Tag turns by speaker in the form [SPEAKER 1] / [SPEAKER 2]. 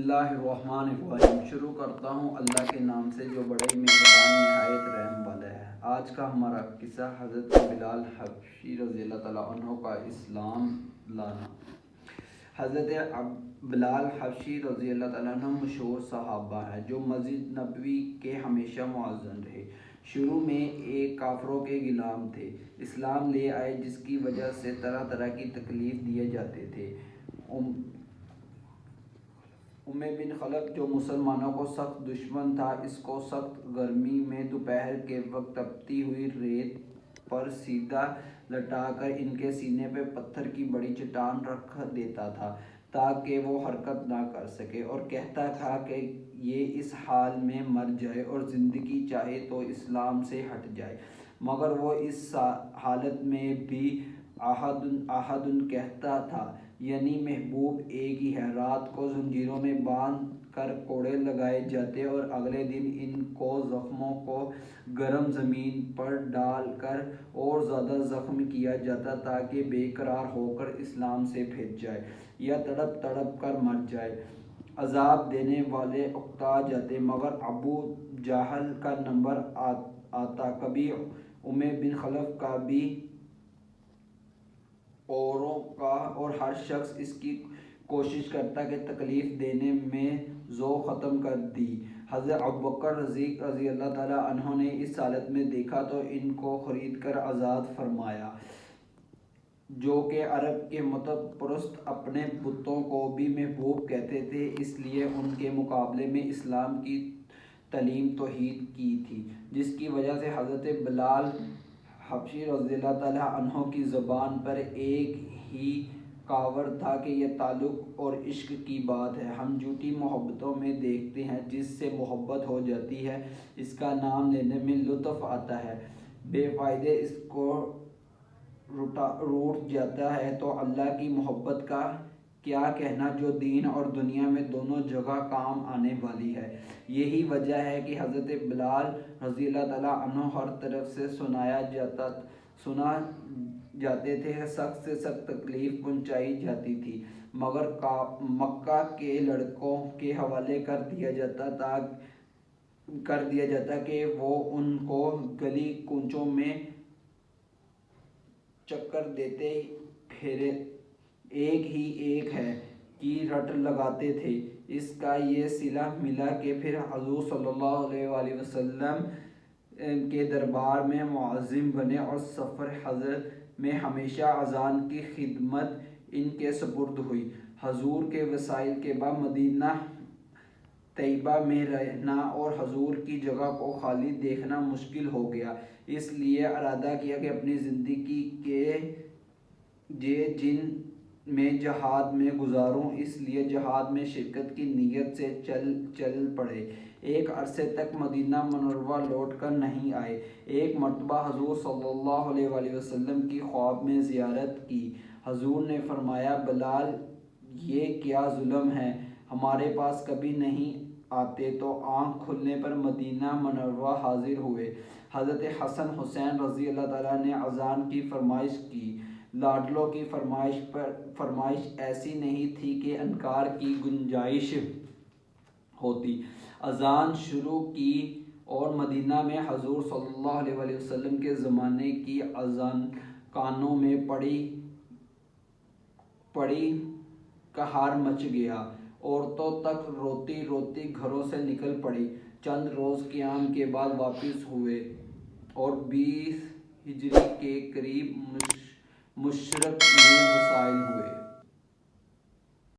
[SPEAKER 1] اللہ الرحمن الرحیم۔ شروع کرتا ہوں اللہ کے نام سے جو بڑے مہربان نہایت رحم والا ہے۔ آج کا ہمارا قصہ حضرت بلال حبشی رضی اللہ تعالیٰ عنہ کا اسلام لانا۔ حضرت بلال حبشی رضی اللہ تعالیٰ عنہ مشہور صحابہ ہیں جو مسجد نبوی کے ہمیشہ معزز رہے۔ شروع میں ایک کافروں کے غلام تھے، اسلام لے آئے جس کی وجہ سے طرح طرح کی تکلیف دیے جاتے تھے۔ امی بن خلف جو مسلمانوں کو سخت دشمن تھا، اس کو سخت گرمی میں دوپہر کے وقت تپتی ہوئی ریت پر سیدھا لٹا کر ان کے سینے پہ پتھر کی بڑی چٹان رکھ دیتا تھا تاکہ وہ حرکت نہ کر سکے، اور کہتا تھا کہ یہ اس حال میں مر جائے اور زندگی چاہے تو اسلام سے ہٹ جائے، مگر وہ اس حالت میں بھی احد کہتا تھا، یعنی محبوب ایک ہی ہے۔ رات کو زنجیروں میں باندھ کر کوڑے لگائے جاتے اور اگلے دن ان کو زخموں کو گرم زمین پر ڈال کر اور زیادہ زخم کیا جاتا تاکہ بے قرار ہو کر اسلام سے پھر جائے یا تڑپ تڑپ کر مر جائے۔ عذاب دینے والے اکتا جاتے، مگر ابو جہل کا نمبر آتا، کبھی امی بن خلف کا بھی، اوروں کا، اور ہر شخص اس کی کوشش کرتا کہ تکلیف دینے میں ذوق ختم کر دی۔ حضرت ابوبکر رضی اللہ تعالیٰ عنہ نے اس حالت میں دیکھا تو ان کو خرید کر آزاد فرمایا۔ جو کہ عرب کے متعدد پرست اپنے بتوں کو بھی محبوب کہتے تھے، اس لیے ان کے مقابلے میں اسلام کی تعلیم توحید کی تھی، جس کی وجہ سے حضرت بلال حبشی رضی اللہ تعالیٰ عنہ کی زبان پر ایک ہی کاوڑ تھا کہ یہ تعلق اور عشق کی بات ہے۔ ہم جھوٹی محبتوں میں دیکھتے ہیں جس سے محبت ہو جاتی ہے، اس کا نام لینے میں لطف آتا ہے، بے فائدے اس کو روٹ جاتا ہے تو اللہ کی محبت کا کیا کہنا جو دین اور دنیا میں دونوں جگہ کام آنے والی ہے۔ یہی وجہ ہے کہ حضرت بلال رضی اللہ تعالیٰ عنہ ہر طرف سے سنا جاتے تھے، سخت سے سخت تکلیف پہنچائی جاتی تھی، مگر مکہ کے لڑکوں کے حوالے کر دیا جاتا کہ وہ ان کو گلی کوچوں میں چکر دیتے پھرے ایک ہی ایک ہے کی رٹ لگاتے تھے۔ اس کا یہ صلہ ملا کہ پھر حضور صلی اللہ علیہ وسلم کے دربار میں معزم بنے اور سفر حضر میں ہمیشہ اذان کی خدمت ان کے سپرد ہوئی۔ حضور کے وصال کے بعد مدینہ طیبہ میں رہنا اور حضور کی جگہ کو خالی دیکھنا مشکل ہو گیا، اس لیے ارادہ کیا کہ اپنی زندگی کے جن میں جہاد میں گزاروں، اس لیے جہاد میں شرکت کی نیت سے چل پڑے۔ ایک عرصے تک مدینہ منورہ لوٹ کر نہیں آئے۔ ایک مرتبہ حضور صلی اللہ علیہ وسلم کی خواب میں زیارت کی۔ حضور نے فرمایا، بلال یہ کیا ظلم ہے، ہمارے پاس کبھی نہیں آتے، تو آنکھ کھلنے پر مدینہ منورہ حاضر ہوئے۔ حضرت حسن حسین رضی اللہ تعالیٰ نے اذان کی فرمائش کی۔ لاڈلوں کی فرمائش ایسی نہیں تھی کہ انکار کی گنجائش ہوتی۔ اذان شروع کی اور مدینہ میں حضور صلی اللہ علیہ وسلم کے زمانے کی اذان کانوں میں پڑی قہر مچ گیا۔ عورتوں تک روتی روتی گھروں سے نکل پڑی۔ چند روز قیام کے بعد واپس ہوئے اور 20 ہجری کے قریب مشرق میں وصال ہوئے۔